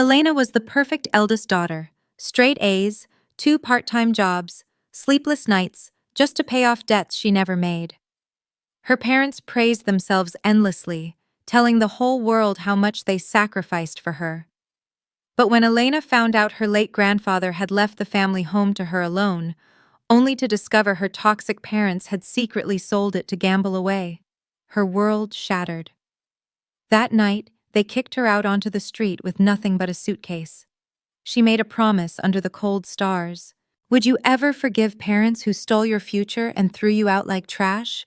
Elena was the perfect eldest daughter. Straight A's, 2 part-time jobs, sleepless nights, just to pay off debts she never made. Her parents praised themselves endlessly, telling the whole world how much they sacrificed for her. But when Elena found out her late grandfather had left the family home to her alone, only to discover her toxic parents had secretly sold it to gamble away, her world shattered. That night, they kicked her out onto the street with nothing but a suitcase. She made a promise under the cold stars. Would you ever forgive parents who stole your future and threw you out like trash?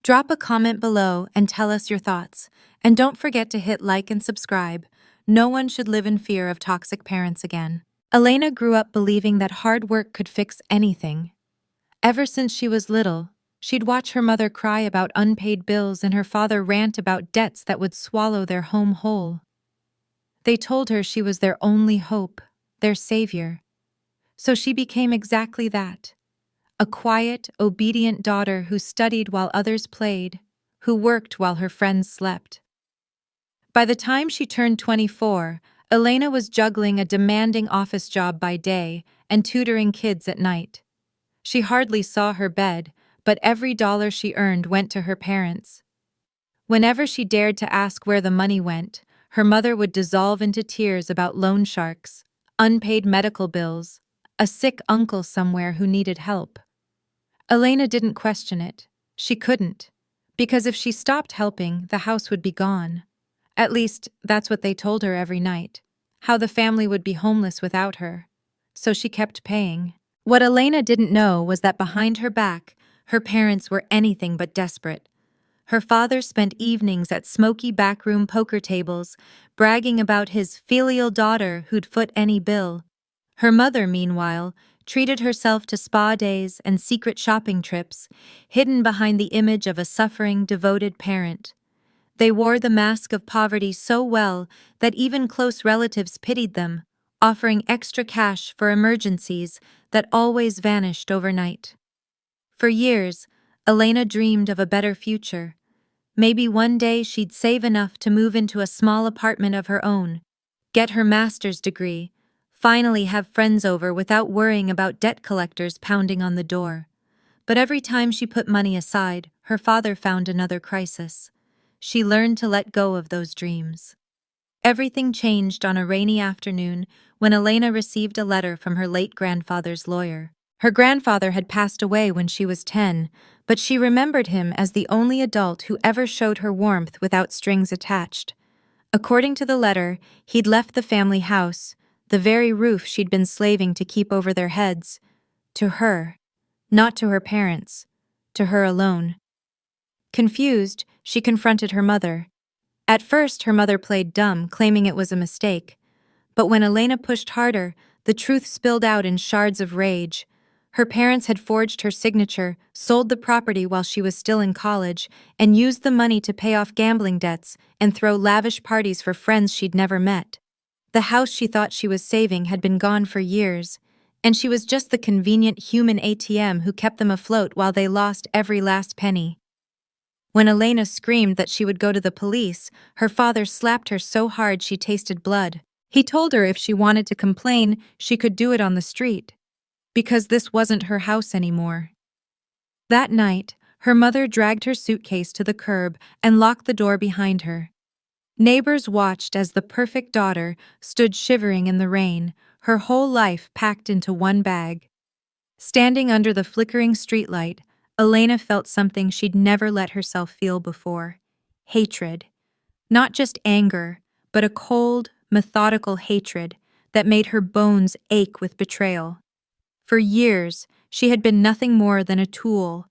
Drop a comment below and tell us your thoughts. And don't forget to hit like and subscribe. No one should live in fear of toxic parents again. Elena grew up believing that hard work could fix anything. Ever since she was little, she'd watch her mother cry about unpaid bills and her father rant about debts that would swallow their home whole. They told her she was their only hope, their savior. So she became exactly that. A quiet, obedient daughter who studied while others played, who worked while her friends slept. By the time she turned 24, Elena was juggling a demanding office job by day and tutoring kids at night. She hardly saw her bed, but every dollar she earned went to her parents. Whenever she dared to ask where the money went, her mother would dissolve into tears about loan sharks, unpaid medical bills, a sick uncle somewhere who needed help. Elena didn't question it. She couldn't. Because if she stopped helping, the house would be gone. At least, that's what they told her every night. How the family would be homeless without her. So she kept paying. What Elena didn't know was that behind her back, her parents were anything but desperate. Her father spent evenings at smoky backroom poker tables, bragging about his filial daughter who'd foot any bill. Her mother, meanwhile, treated herself to spa days and secret shopping trips, hidden behind the image of a suffering, devoted parent. They wore the mask of poverty so well that even close relatives pitied them, offering extra cash for emergencies that always vanished overnight. For years, Elena dreamed of a better future. Maybe one day she'd save enough to move into a small apartment of her own, get her master's degree, finally have friends over without worrying about debt collectors pounding on the door. But every time she put money aside, her father found another crisis. She learned to let go of those dreams. Everything changed on a rainy afternoon when Elena received a letter from her late grandfather's lawyer. Her grandfather had passed away when she was 10, but she remembered him as the only adult who ever showed her warmth without strings attached. According to the letter, he'd left the family house, the very roof she'd been slaving to keep over their heads, to her, not to her parents, to her alone. Confused, she confronted her mother. At first, her mother played dumb, claiming it was a mistake. But when Elena pushed harder, the truth spilled out in shards of rage. Her parents had forged her signature, sold the property while she was still in college, and used the money to pay off gambling debts and throw lavish parties for friends she'd never met. The house she thought she was saving had been gone for years, and she was just the convenient human ATM who kept them afloat while they lost every last penny. When Elena screamed that she would go to the police, her father slapped her so hard she tasted blood. He told her if she wanted to complain, she could do it on the street, because this wasn't her house anymore. That night, her mother dragged her suitcase to the curb and locked the door behind her. Neighbors watched as the perfect daughter stood shivering in the rain, her whole life packed into one bag. Standing under the flickering streetlight, Elena felt something she'd never let herself feel before: hatred. Not just anger, but a cold, methodical hatred that made her bones ache with betrayal. For years, she had been nothing more than a tool,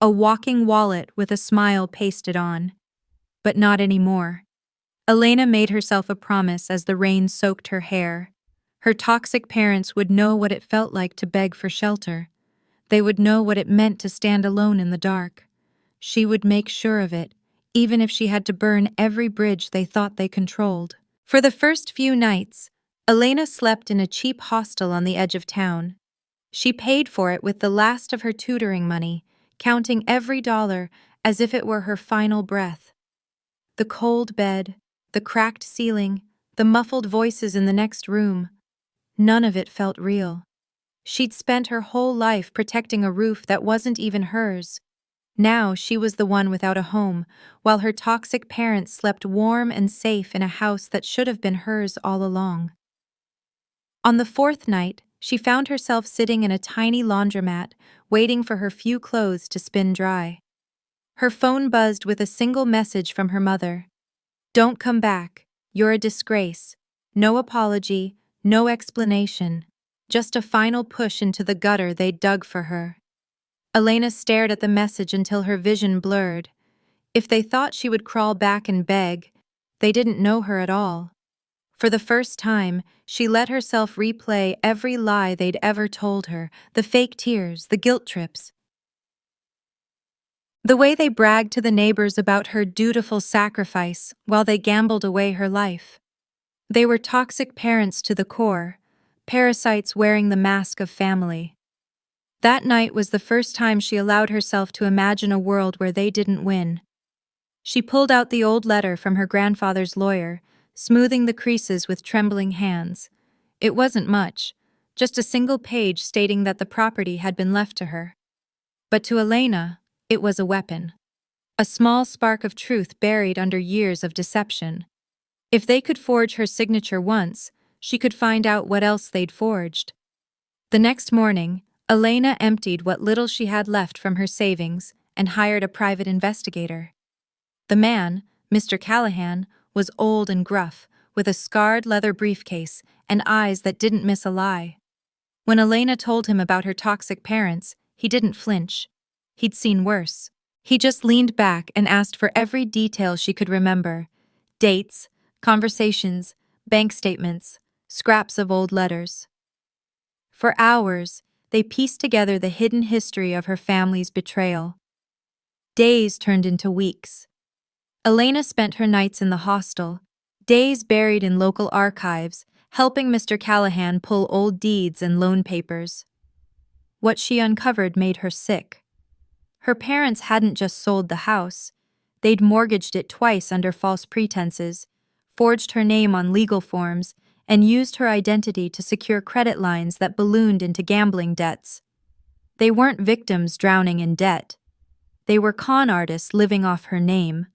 a walking wallet with a smile pasted on. But not anymore. Elena made herself a promise as the rain soaked her hair. Her toxic parents would know what it felt like to beg for shelter. They would know what it meant to stand alone in the dark. She would make sure of it, even if she had to burn every bridge they thought they controlled. For the first few nights, Elena slept in a cheap hostel on the edge of town. She paid for it with the last of her tutoring money, counting every dollar as if it were her final breath. The cold bed, the cracked ceiling, the muffled voices in the next room. None of it felt real. She'd spent her whole life protecting a roof that wasn't even hers. Now she was the one without a home, while her toxic parents slept warm and safe in a house that should have been hers all along. On the fourth night, she found herself sitting in a tiny laundromat, waiting for her few clothes to spin dry. Her phone buzzed with a single message from her mother. "Don't come back. You're a disgrace. No apology, no explanation. Just a final push into the gutter they dug for her." Elena stared at the message until her vision blurred. If they thought she would crawl back and beg, they didn't know her at all. For the first time, she let herself replay every lie they'd ever told her, the fake tears, the guilt trips. The way they bragged to the neighbors about her dutiful sacrifice while they gambled away her life. They were toxic parents to the core, parasites wearing the mask of family. That night was the first time she allowed herself to imagine a world where they didn't win. She pulled out the old letter from her grandfather's lawyer, smoothing the creases with trembling hands. It wasn't much, just a single page stating that the property had been left to her. But to Elena, it was a weapon. A small spark of truth buried under years of deception. If they could forge her signature once, she could find out what else they'd forged. The next morning, Elena emptied what little she had left from her savings and hired a private investigator. The man, Mr. Callahan, was old and gruff, with a scarred leather briefcase and eyes that didn't miss a lie. When Elena told him about her toxic parents, he didn't flinch. He'd seen worse. He just leaned back and asked for every detail she could remember. Dates, conversations, bank statements, scraps of old letters. For hours, they pieced together the hidden history of her family's betrayal. Days turned into weeks. Elena spent her nights in the hostel, days buried in local archives, helping Mr. Callahan pull old deeds and loan papers. What she uncovered made her sick. Her parents hadn't just sold the house, they'd mortgaged it twice under false pretenses, forged her name on legal forms, and used her identity to secure credit lines that ballooned into gambling debts. They weren't victims drowning in debt. They were con artists living off her name.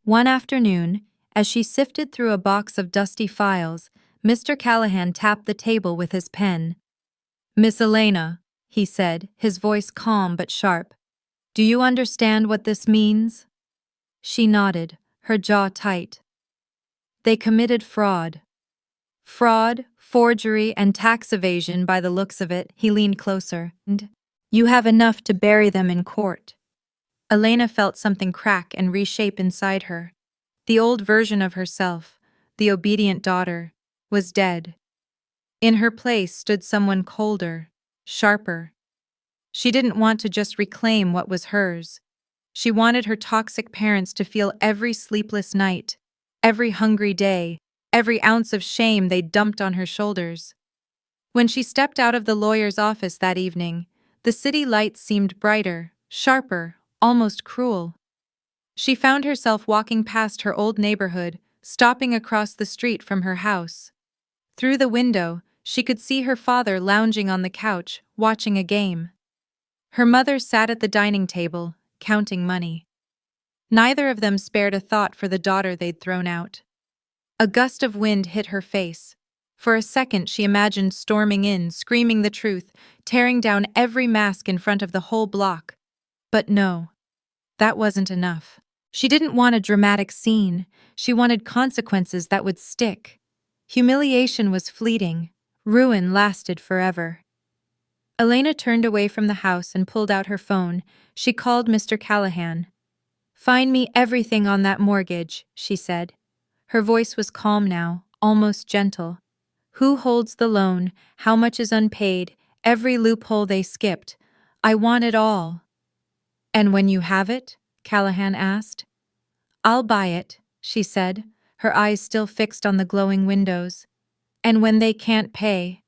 One afternoon, as she sifted through a box of dusty files, Mr. Callahan tapped the table with his pen. "Miss Elena," he said, his voice calm but sharp, "do you understand what this means?" She nodded, her jaw tight. They committed fraud. Fraud, forgery, and tax evasion by the looks of it. He leaned closer. "And you have enough to bury them in court." Elena felt something crack and reshape inside her. The old version of herself, the obedient daughter, was dead. In her place stood someone colder, sharper. She didn't want to just reclaim what was hers. She wanted her toxic parents to feel every sleepless night, every hungry day, every ounce of shame they dumped on her shoulders. When she stepped out of the lawyer's office that evening, the city lights seemed brighter, sharper, almost cruel. She found herself walking past her old neighborhood, stopping across the street from her house. Through the window, she could see her father lounging on the couch, watching a game. Her mother sat at the dining table, counting money. Neither of them spared a thought for the daughter they'd thrown out. A gust of wind hit her face. For a second she imagined storming in, screaming the truth, tearing down every mask in front of the whole block. But no, that wasn't enough. She didn't want a dramatic scene. She wanted consequences that would stick. Humiliation was fleeting. Ruin lasted forever. Elena turned away from the house and pulled out her phone. She called Mr. Callahan. "Find me everything on that mortgage," she said. Her voice was calm now, almost gentle. "Who holds the loan? How much is unpaid? Every loophole they skipped. I want it all." "And when you have it?" Callahan asked. "I'll buy it," she said, her eyes still fixed on the glowing windows. "And when they can't pay?"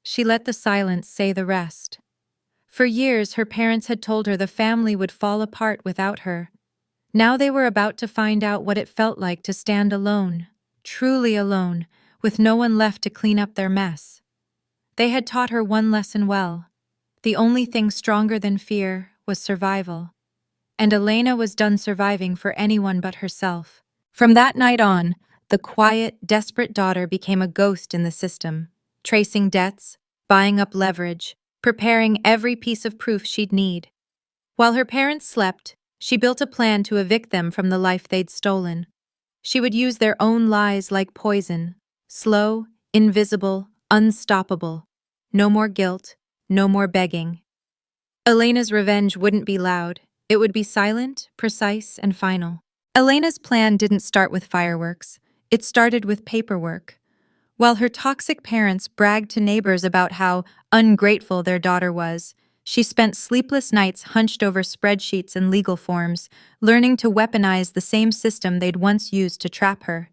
She let the silence say the rest. For years, her parents had told her the family would fall apart without her. Now they were about to find out what it felt like to stand alone. truly alone, with no one left to clean up their mess. They had taught her one lesson well. The only thing stronger than fear was survival. And Elena was done surviving for anyone but herself. From that night on, the quiet, desperate daughter became a ghost in the system, tracing debts, buying up leverage, preparing every piece of proof she'd need. While her parents slept, she built a plan to evict them from the life they'd stolen. She would use their own lies like poison, slow, invisible, unstoppable. No more guilt, no more begging. Elena's revenge wouldn't be loud. It would be silent, precise, and final. Elena's plan didn't start with fireworks. It started with paperwork. While her toxic parents bragged to neighbors about how ungrateful their daughter was, she spent sleepless nights hunched over spreadsheets and legal forms, learning to weaponize the same system they'd once used to trap her.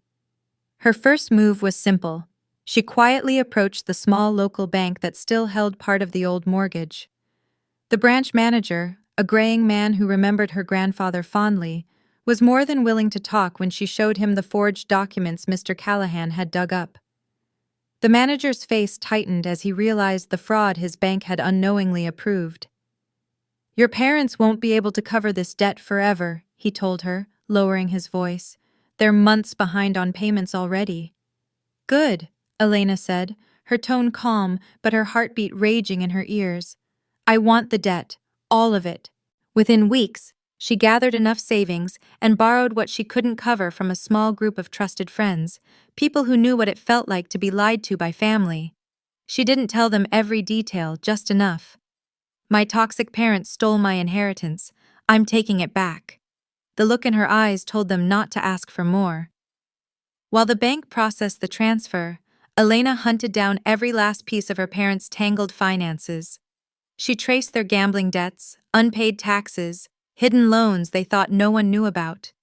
Her first move was simple. She quietly approached the small local bank that still held part of the old mortgage. The branch manager, a graying man who remembered her grandfather fondly, was more than willing to talk when she showed him the forged documents Mr. Callahan had dug up. The manager's face tightened as he realized the fraud his bank had unknowingly approved. "Your parents won't be able to cover this debt forever," he told her, lowering his voice. "They're months behind on payments already." "Good," Elena said, her tone calm but her heartbeat raging in her ears. "I want the debt, all of it." Within weeks, she gathered enough savings and borrowed what she couldn't cover from a small group of trusted friends, people who knew what it felt like to be lied to by family. She didn't tell them every detail, just enough. "My toxic parents stole my inheritance. I'm taking it back." The look in her eyes told them not to ask for more. While the bank processed the transfer, Elena hunted down every last piece of her parents' tangled finances. She traced their gambling debts, unpaid taxes, hidden loans they thought no one knew about.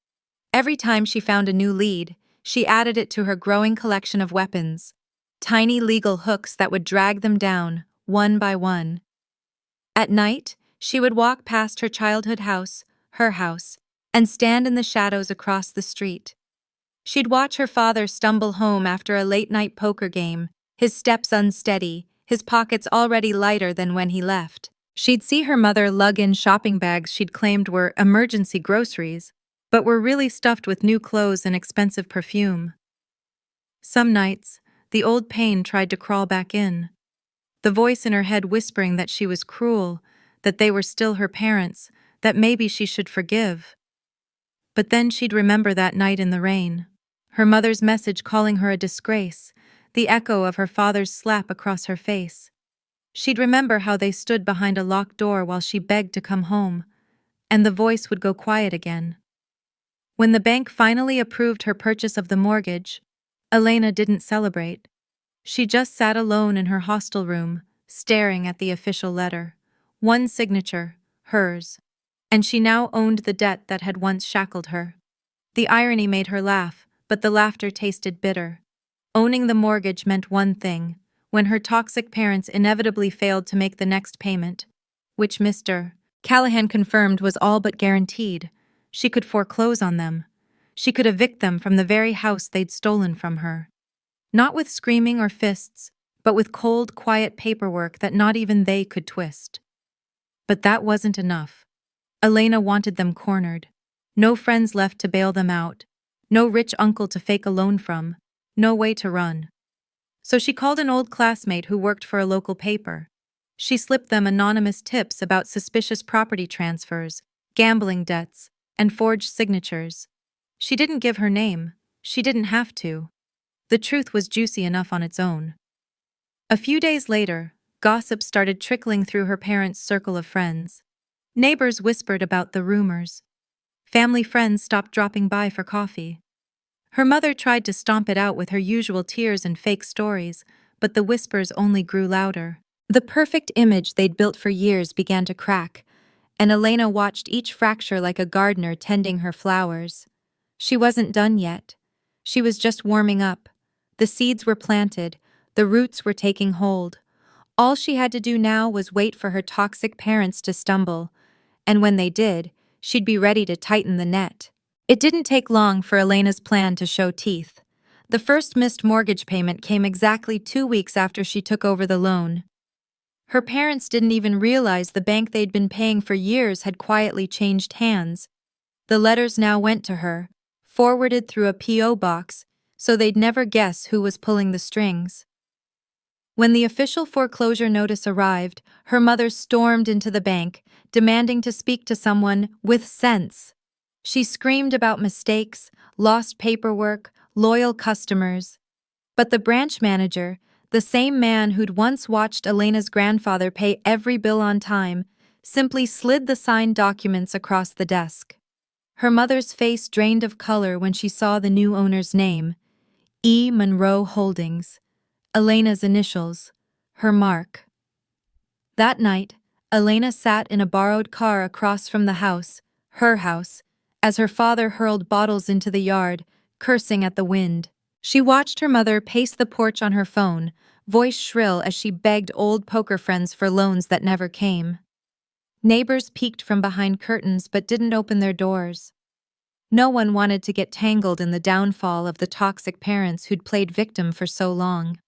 Every time she found a new lead, she added it to her growing collection of weapons, tiny legal hooks that would drag them down, one by one. At night, she would walk past her childhood house, her house, and stand in the shadows across the street. She'd watch her father stumble home after a late-night poker game, his steps unsteady, his pockets already lighter than when he left. She'd see her mother lug in shopping bags she'd claimed were emergency groceries, but were really stuffed with new clothes and expensive perfume. Some nights, the old pain tried to crawl back in. The voice in her head whispering that she was cruel, that they were still her parents, that maybe she should forgive. But then she'd remember that night in the rain, her mother's message calling her a disgrace, the echo of her father's slap across her face. She'd remember how they stood behind a locked door while she begged to come home, and the voice would go quiet again. When the bank finally approved her purchase of the mortgage, Elena didn't celebrate. She just sat alone in her hostel room, staring at the official letter. One signature, hers. And she now owned the debt that had once shackled her. The irony made her laugh, but the laughter tasted bitter. Owning the mortgage meant one thing: when her toxic parents inevitably failed to make the next payment, which Mr. Callahan confirmed was all but guaranteed, she could foreclose on them. She could evict them from the very house they'd stolen from her. Not with screaming or fists, but with cold, quiet paperwork that not even they could twist. But that wasn't enough. Elena wanted them cornered. No friends left to bail them out. No rich uncle to fake a loan from. No way to run. So she called an old classmate who worked for a local paper. She slipped them anonymous tips about suspicious property transfers, gambling debts, and forged signatures. She didn't give her name. She didn't have to. The truth was juicy enough on its own. A few days later, gossip started trickling through her parents' circle of friends. Neighbors whispered about the rumors. Family friends stopped dropping by for coffee. Her mother tried to stomp it out with her usual tears and fake stories, but the whispers only grew louder. The perfect image they'd built for years began to crack, and Elena watched each fracture like a gardener tending her flowers. She wasn't done yet. She was just warming up. The seeds were planted, the roots were taking hold. All she had to do now was wait for her toxic parents to stumble, and when they did, she'd be ready to tighten the net. It didn't take long for Elena's plan to show teeth. The first missed mortgage payment came exactly 2 weeks after she took over the loan. Her parents didn't even realize the bank they'd been paying for years had quietly changed hands. The letters now went to her, forwarded through a P.O. box, so they'd never guess who was pulling the strings. When the official foreclosure notice arrived, her mother stormed into the bank, demanding to speak to someone with sense. She screamed about mistakes, lost paperwork, loyal customers. But the branch manager, the same man who'd once watched Elena's grandfather pay every bill on time, simply slid the signed documents across the desk. Her mother's face drained of color when she saw the new owner's name, E. Monroe Holdings, Elena's initials, her mark. That night, Elena sat in a borrowed car across from the house, her house, as her father hurled bottles into the yard, cursing at the wind. She watched her mother pace the porch on her phone, voice shrill as she begged old poker friends for loans that never came. Neighbors peeked from behind curtains but didn't open their doors. No one wanted to get tangled in the downfall of the toxic parents who'd played victim for so long.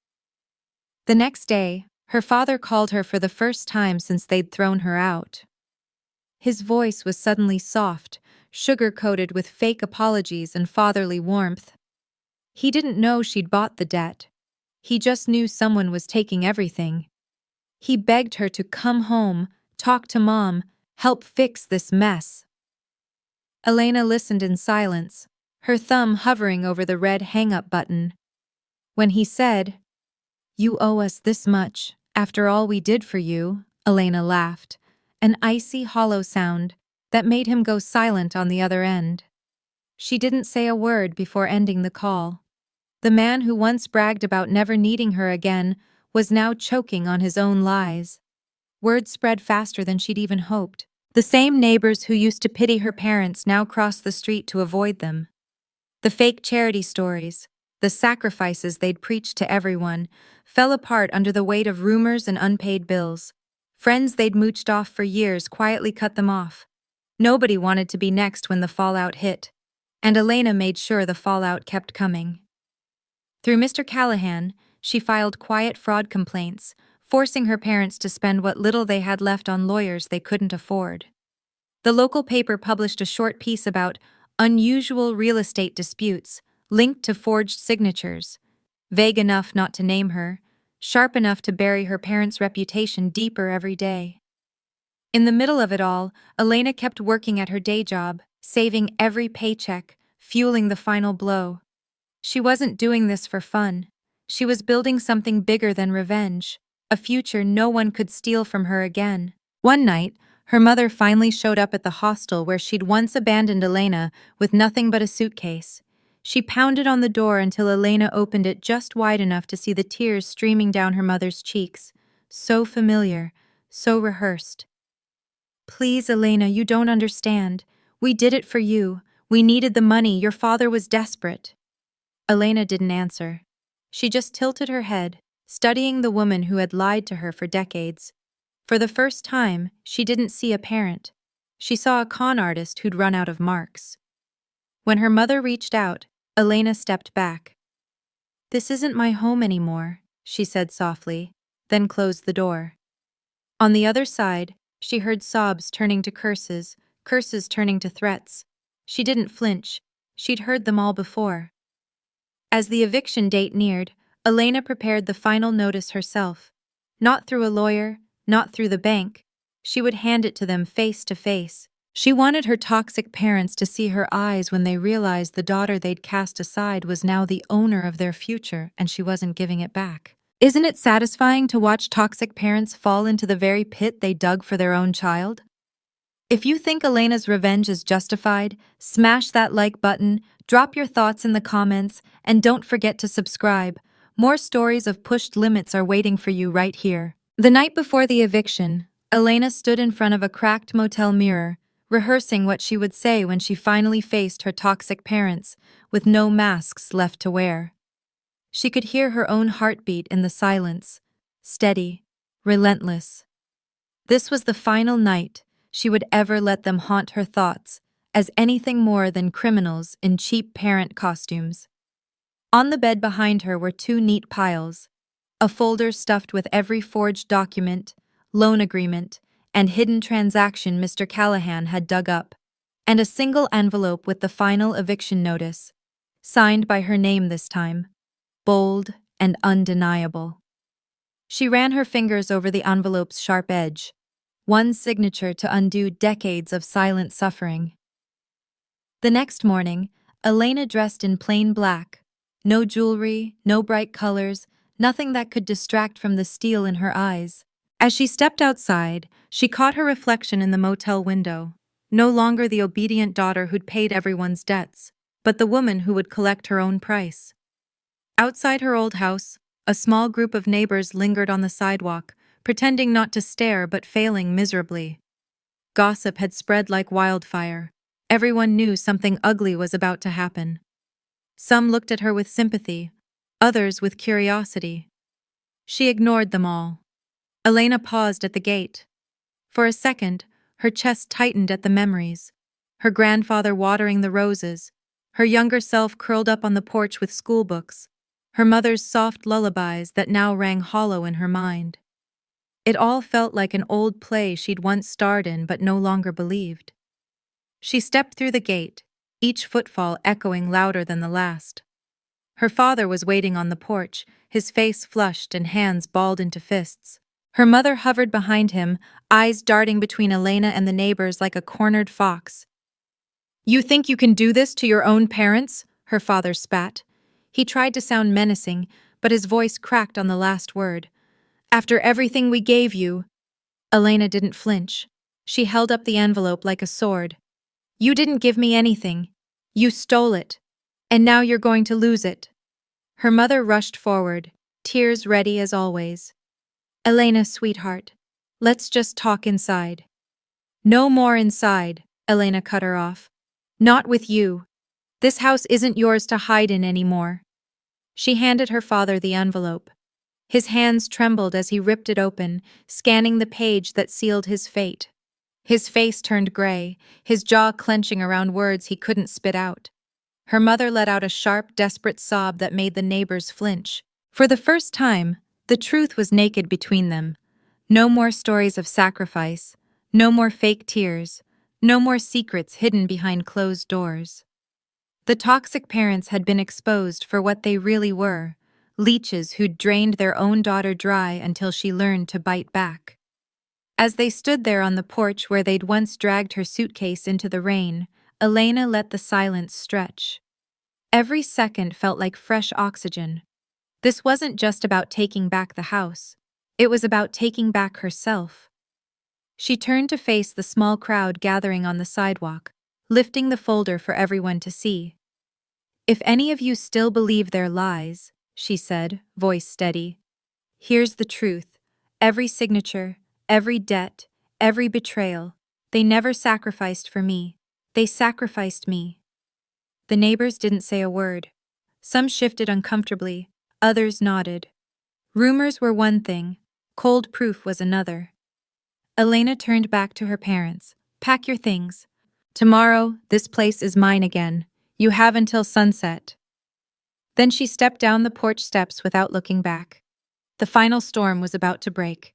The next day, her father called her for the first time since they'd thrown her out. His voice was suddenly soft, sugar-coated with fake apologies and fatherly warmth. He didn't know she'd bought the debt. He just knew someone was taking everything. He begged her to come home, talk to Mom, help fix this mess. Elena listened in silence, her thumb hovering over the red hang-up button. When he said, "You owe us this much, after all we did for you," Elena laughed, an icy, hollow sound that made him go silent on the other end. She didn't say a word before ending the call. The man who once bragged about never needing her again was now choking on his own lies. Word spread faster than she'd even hoped. The same neighbors who used to pity her parents now crossed the street to avoid them. The fake charity stories, the sacrifices they'd preached to everyone, fell apart under the weight of rumors and unpaid bills. Friends they'd mooched off for years quietly cut them off. Nobody wanted to be next when the fallout hit, and Elena made sure the fallout kept coming. Through Mr. Callahan, she filed quiet fraud complaints, forcing her parents to spend what little they had left on lawyers they couldn't afford. The local paper published a short piece about unusual real estate disputes linked to forged signatures, vague enough not to name her, sharp enough to bury her parents' reputation deeper every day. In the middle of it all, Elena kept working at her day job, saving every paycheck, fueling the final blow. She wasn't doing this for fun. She was building something bigger than revenge, a future no one could steal from her again. One night, her mother finally showed up at the hostel where she'd once abandoned Elena with nothing but a suitcase. She pounded on the door until Elena opened it just wide enough to see the tears streaming down her mother's cheeks. So familiar, so rehearsed. "Please, Elena, you don't understand. We did it for you. We needed the money. Your father was desperate." Elena didn't answer. She just tilted her head, studying the woman who had lied to her for decades. For the first time, she didn't see a parent. She saw a con artist who'd run out of marks. When her mother reached out, Elena stepped back. "This isn't my home anymore," she said softly, then closed the door. On the other side, she heard sobs turning to curses, curses turning to threats. She didn't flinch. She'd heard them all before. As the eviction date neared, Elena prepared the final notice herself. Not through a lawyer, not through the bank. She would hand it to them face to face. She wanted her toxic parents to see her eyes when they realized the daughter they'd cast aside was now the owner of their future and she wasn't giving it back. Isn't it satisfying to watch toxic parents fall into the very pit they dug for their own child? If you think Elena's revenge is justified, smash that like button, drop your thoughts in the comments, and don't forget to subscribe. More stories of pushed limits are waiting for you right here. The night before the eviction, Elena stood in front of a cracked motel mirror, rehearsing what she would say when she finally faced her toxic parents, with no masks left to wear. She could hear her own heartbeat in the silence, steady, relentless. This was the final night she would ever let them haunt her thoughts as anything more than criminals in cheap parent costumes. On the bed behind her were two neat piles, a folder stuffed with every forged document, loan agreement, and hidden transaction Mr. Callahan had dug up, and a single envelope with the final eviction notice, signed by her name this time, bold and undeniable. She ran her fingers over the envelope's sharp edge, one signature to undo decades of silent suffering. The next morning, Elena dressed in plain black, no jewelry, no bright colors, nothing that could distract from the steel in her eyes. As she stepped outside, she caught her reflection in the motel window, no longer the obedient daughter who'd paid everyone's debts, but the woman who would collect her own price. Outside her old house, a small group of neighbors lingered on the sidewalk, pretending not to stare but failing miserably. Gossip had spread like wildfire. Everyone knew something ugly was about to happen. Some looked at her with sympathy, others with curiosity. She ignored them all. Elena paused at the gate. For a second, her chest tightened at the memories. Her grandfather watering the roses, her younger self curled up on the porch with schoolbooks, her mother's soft lullabies that now rang hollow in her mind. It all felt like an old play she'd once starred in but no longer believed. She stepped through the gate, each footfall echoing louder than the last. Her father was waiting on the porch, his face flushed and hands balled into fists. Her mother hovered behind him, eyes darting between Elena and the neighbors like a cornered fox. "You think you can do this to your own parents?" her father spat. He tried to sound menacing, but his voice cracked on the last word. "After everything we gave you." Elena didn't flinch. She held up the envelope like a sword. "You didn't give me anything. You stole it. And now you're going to lose it." Her mother rushed forward, tears ready as always. "Elena, sweetheart, let's just talk inside." "No more inside," Elena cut her off. "Not with you. This house isn't yours to hide in anymore." She handed her father the envelope. His hands trembled as he ripped it open, scanning the page that sealed his fate. His face turned gray, his jaw clenching around words he couldn't spit out. Her mother let out a sharp, desperate sob that made the neighbors flinch. For the first time, the truth was naked between them. No more stories of sacrifice, no more fake tears, no more secrets hidden behind closed doors. The toxic parents had been exposed for what they really were, leeches who'd drained their own daughter dry until she learned to bite back. As they stood there on the porch where they'd once dragged her suitcase into the rain, Elena let the silence stretch. Every second felt like fresh oxygen. This wasn't just about taking back the house. It was about taking back herself. She turned to face the small crowd gathering on the sidewalk, lifting the folder for everyone to see. "If any of you still believe their lies," she said, voice steady, "here's the truth. Every signature, every debt, every betrayal, they never sacrificed for me. They sacrificed me." The neighbors didn't say a word. Some shifted uncomfortably, others nodded. Rumors were one thing, cold proof was another. Elena turned back to her parents. "Pack your things. Tomorrow, this place is mine again. You have until sunset." Then she stepped down the porch steps without looking back. The final storm was about to break,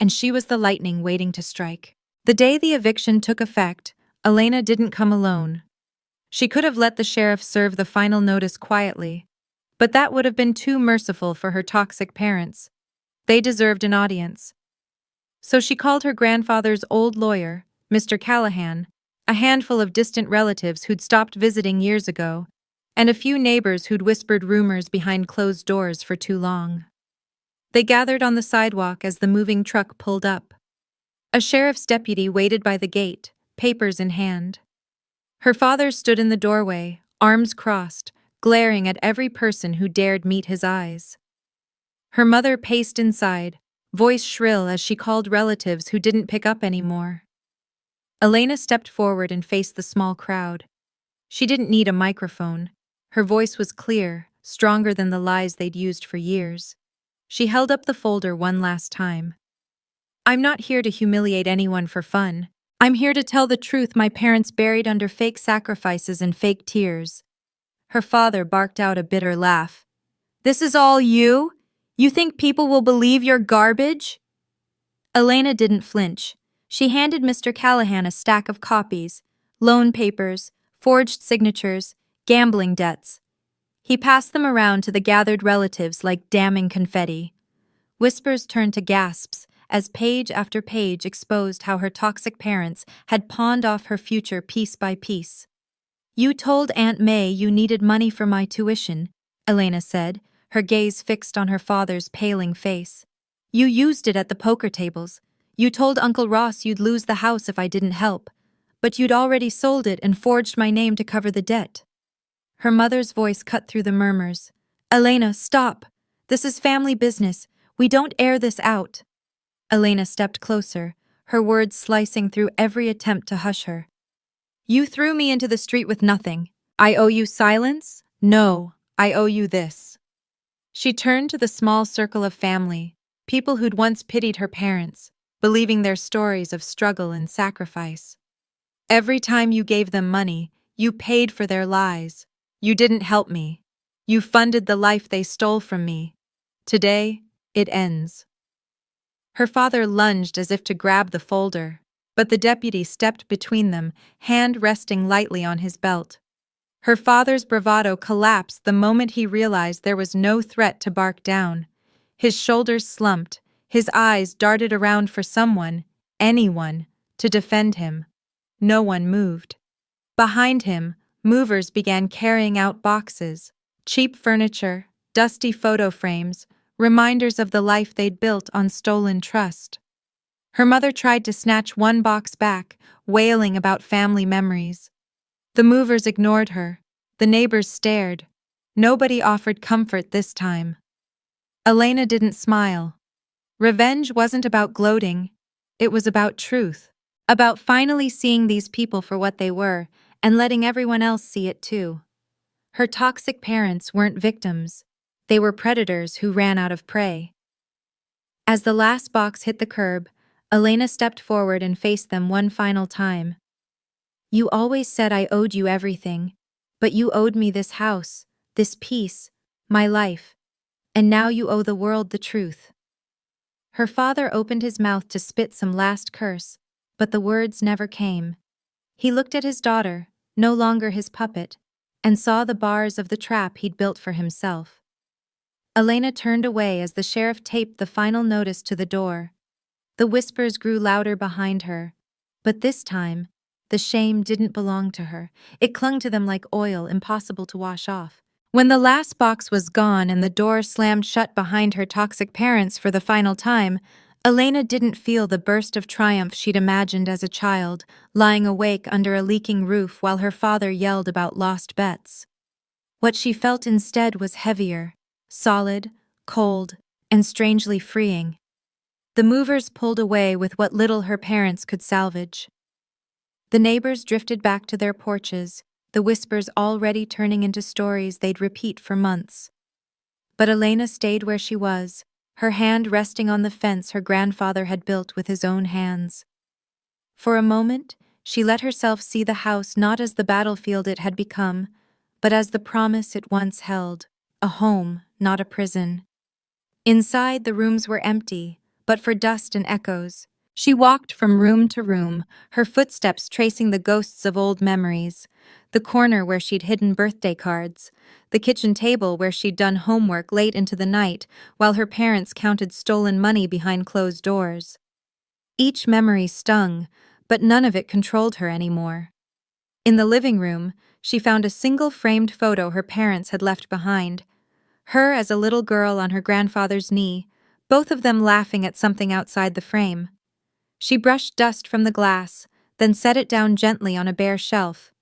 and she was the lightning waiting to strike. The day the eviction took effect, Elena didn't come alone. She could have let the sheriff serve the final notice quietly, but that would have been too merciful for her toxic parents. They deserved an audience. So she called her grandfather's old lawyer, Mr. Callahan, a handful of distant relatives who'd stopped visiting years ago, and a few neighbors who'd whispered rumors behind closed doors for too long. They gathered on the sidewalk as the moving truck pulled up. A sheriff's deputy waited by the gate, papers in hand. Her father stood in the doorway, arms crossed, glaring at every person who dared meet his eyes. Her mother paced inside, voice shrill as she called relatives who didn't pick up anymore. Elena stepped forward and faced the small crowd. She didn't need a microphone. Her voice was clear, stronger than the lies they'd used for years. She held up the folder one last time. "I'm not here to humiliate anyone for fun. I'm here to tell the truth my parents buried under fake sacrifices and fake tears." Her father barked out a bitter laugh. "This is all you? You think people will believe your garbage?" Elena didn't flinch. She handed Mr. Callahan a stack of copies, loan papers, forged signatures, gambling debts. He passed them around to the gathered relatives like damning confetti. Whispers turned to gasps as page after page exposed how her toxic parents had pawned off her future piece by piece. "You told Aunt May you needed money for my tuition," Elena said, her gaze fixed on her father's paling face. "You used it at the poker tables. You told Uncle Ross you'd lose the house if I didn't help. But you'd already sold it and forged my name to cover the debt." Her mother's voice cut through the murmurs. "Elena, stop! This is family business. We don't air this out." Elena stepped closer, her words slicing through every attempt to hush her. "You threw me into the street with nothing. I owe you silence? No, I owe you this." She turned to the small circle of family, people who'd once pitied her parents, believing their stories of struggle and sacrifice. "Every time you gave them money, you paid for their lies. You didn't help me. You funded the life they stole from me. Today, it ends." Her father lunged as if to grab the folder, but the deputy stepped between them, hand resting lightly on his belt. Her father's bravado collapsed the moment he realized there was no threat to bark down. His shoulders slumped, his eyes darted around for someone, anyone, to defend him. No one moved. Behind him, movers began carrying out boxes, cheap furniture, dusty photo frames, reminders of the life they'd built on stolen trust. Her mother tried to snatch one box back, wailing about family memories. The movers ignored her. The neighbors stared. Nobody offered comfort this time. Elena didn't smile. Revenge wasn't about gloating. It was about truth. About finally seeing these people for what they were and letting everyone else see it too. Her toxic parents weren't victims. They were predators who ran out of prey. As the last box hit the curb, Elena stepped forward and faced them one final time. "You always said I owed you everything, but you owed me this house, this peace, my life, and now you owe the world the truth." Her father opened his mouth to spit some last curse, but the words never came. He looked at his daughter, no longer his puppet, and saw the bars of the trap he'd built for himself. Elena turned away as the sheriff taped the final notice to the door. The whispers grew louder behind her, but this time, the shame didn't belong to her. It clung to them like oil, impossible to wash off. When the last box was gone and the door slammed shut behind her toxic parents for the final time, Elena didn't feel the burst of triumph she'd imagined as a child, lying awake under a leaking roof while her father yelled about lost bets. What she felt instead was heavier, solid, cold, and strangely freeing. The movers pulled away with what little her parents could salvage. The neighbors drifted back to their porches, the whispers already turning into stories they'd repeat for months. But Elena stayed where she was, her hand resting on the fence her grandfather had built with his own hands. For a moment, she let herself see the house not as the battlefield it had become, but as the promise it once held, a home, not a prison. Inside, the rooms were empty, but for dust and echoes. She walked from room to room, her footsteps tracing the ghosts of old memories, the corner where she'd hidden birthday cards, the kitchen table where she'd done homework late into the night while her parents counted stolen money behind closed doors. Each memory stung, but none of it controlled her anymore. In the living room, she found a single framed photo her parents had left behind, her as a little girl on her grandfather's knee, both of them laughing at something outside the frame. She brushed dust from the glass, then set it down gently on a bare shelf.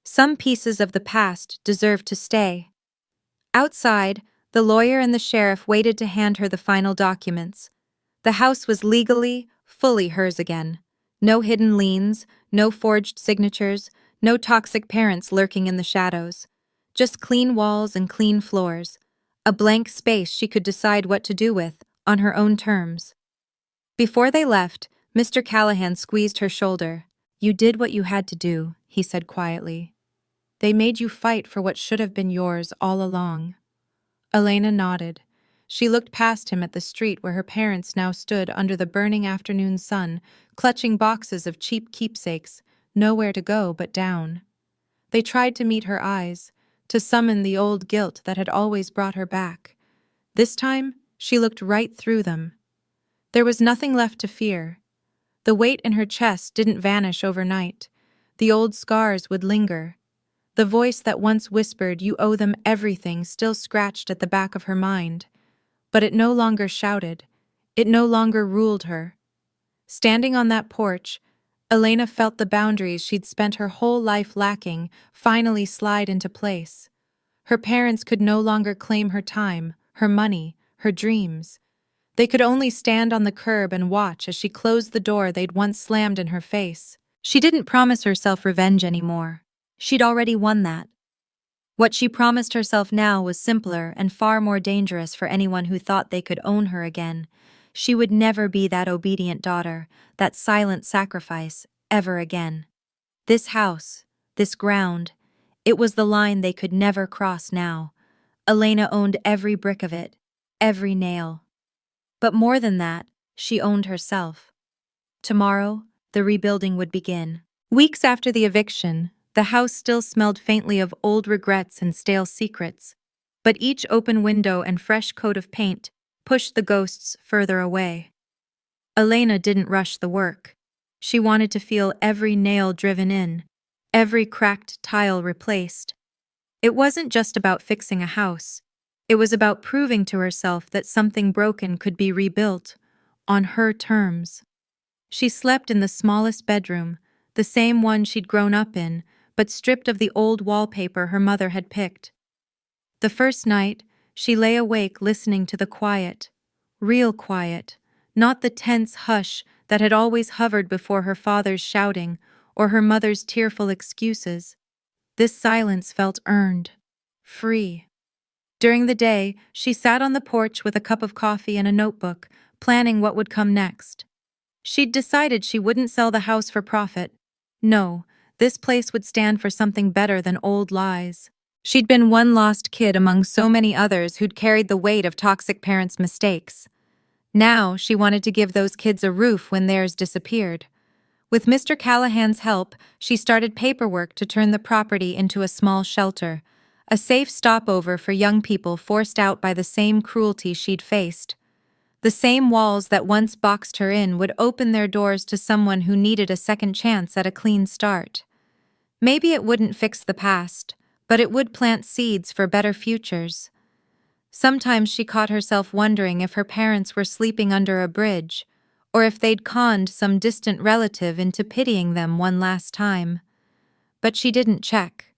Some pieces of the past deserved to stay. Outside, the lawyer and the sheriff waited to hand her the final documents. The house was legally, fully hers again. No hidden liens, no forged signatures, no toxic parents lurking in the shadows. Just clean walls and clean floors. A blank space she could decide what to do with, on her own terms. Before they left, Mr. Callahan squeezed her shoulder. "You did what you had to do," he said quietly. They made you fight for what should have been yours all along. Elena nodded. She looked past him at the street where her parents now stood under the burning afternoon sun, clutching boxes of cheap keepsakes, nowhere to go but down. They tried to meet her eyes, to summon the old guilt that had always brought her back. This time, she looked right through them. There was nothing left to fear. The weight in her chest didn't vanish overnight. The old scars would linger. The voice that once whispered, "You owe them everything," still scratched at the back of her mind. But it no longer shouted. It no longer ruled her. Standing on that porch, Elena felt the boundaries she'd spent her whole life lacking finally slide into place. Her parents could no longer claim her time, her money, her dreams. They could only stand on the curb and watch as she closed the door they'd once slammed in her face. She didn't promise herself revenge anymore. She'd already won that. What she promised herself now was simpler and far more dangerous for anyone who thought they could own her again. She would never be that obedient daughter, that silent sacrifice, ever again. This house, this ground, it was the line they could never cross now. Elena owned every brick of it, every nail. But more than that, she owned herself. Tomorrow, the rebuilding would begin. Weeks after the eviction, the house still smelled faintly of old regrets and stale secrets, but each open window and fresh coat of paint pushed the ghosts further away. Elena didn't rush the work. She wanted to feel every nail driven in, every cracked tile replaced. It wasn't just about fixing a house. It was about proving to herself that something broken could be rebuilt, on her terms. She slept in the smallest bedroom, the same one she'd grown up in, but stripped of the old wallpaper her mother had picked. The first night, she lay awake listening to the quiet, real quiet, not the tense hush that had always hovered before her father's shouting or her mother's tearful excuses. This silence felt earned, free. During the day, she sat on the porch with a cup of coffee and a notebook, planning what would come next. She'd decided she wouldn't sell the house for profit. No, this place would stand for something better than old lies. She'd been one lost kid among so many others who'd carried the weight of toxic parents' mistakes. Now she wanted to give those kids a roof when theirs disappeared. With Mr. Callahan's help, she started paperwork to turn the property into a small shelter, a safe stopover for young people forced out by the same cruelty she'd faced. The same walls that once boxed her in would open their doors to someone who needed a second chance at a clean start. Maybe it wouldn't fix the past, but it would plant seeds for better futures. Sometimes she caught herself wondering if her parents were sleeping under a bridge, or if they'd conned some distant relative into pitying them one last time. But she didn't check.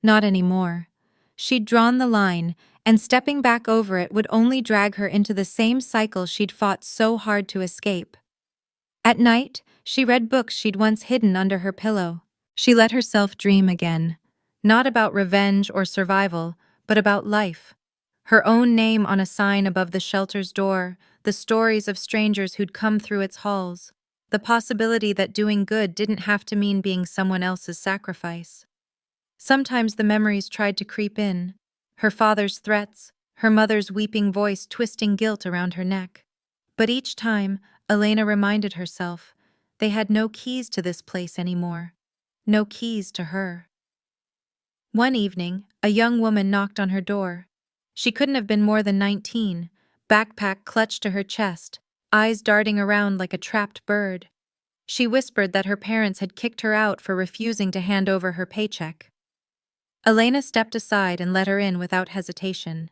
Not anymore. She'd drawn the line, and stepping back over it would only drag her into the same cycle she'd fought so hard to escape. At night, she read books she'd once hidden under her pillow. She let herself dream again, not about revenge or survival, but about life. Her own name on a sign above the shelter's door, the stories of strangers who'd come through its halls, the possibility that doing good didn't have to mean being someone else's sacrifice. Sometimes the memories tried to creep in, her father's threats, her mother's weeping voice twisting guilt around her neck. But each time, Elena reminded herself, they had no keys to this place anymore. No keys to her. One evening, a young woman knocked on her door. She couldn't have been more than 19, backpack clutched to her chest, eyes darting around like a trapped bird. She whispered that her parents had kicked her out for refusing to hand over her paycheck. Elena stepped aside and let her in without hesitation.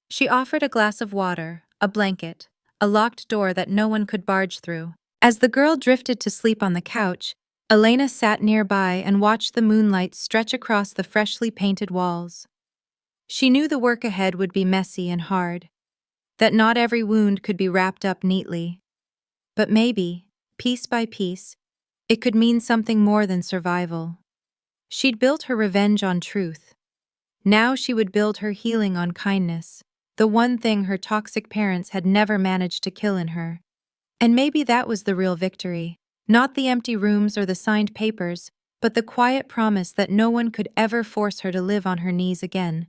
She offered a glass of water, a blanket, a locked door that no one could barge through. As the girl drifted to sleep on the couch, Elena sat nearby and watched the moonlight stretch across the freshly painted walls. She knew the work ahead would be messy and hard, that not every wound could be wrapped up neatly. But maybe, piece by piece, it could mean something more than survival. She'd built her revenge on truth. Now she would build her healing on kindness, the one thing her toxic parents had never managed to kill in her. And maybe that was the real victory, not the empty rooms or the signed papers, but the quiet promise that no one could ever force her to live on her knees again.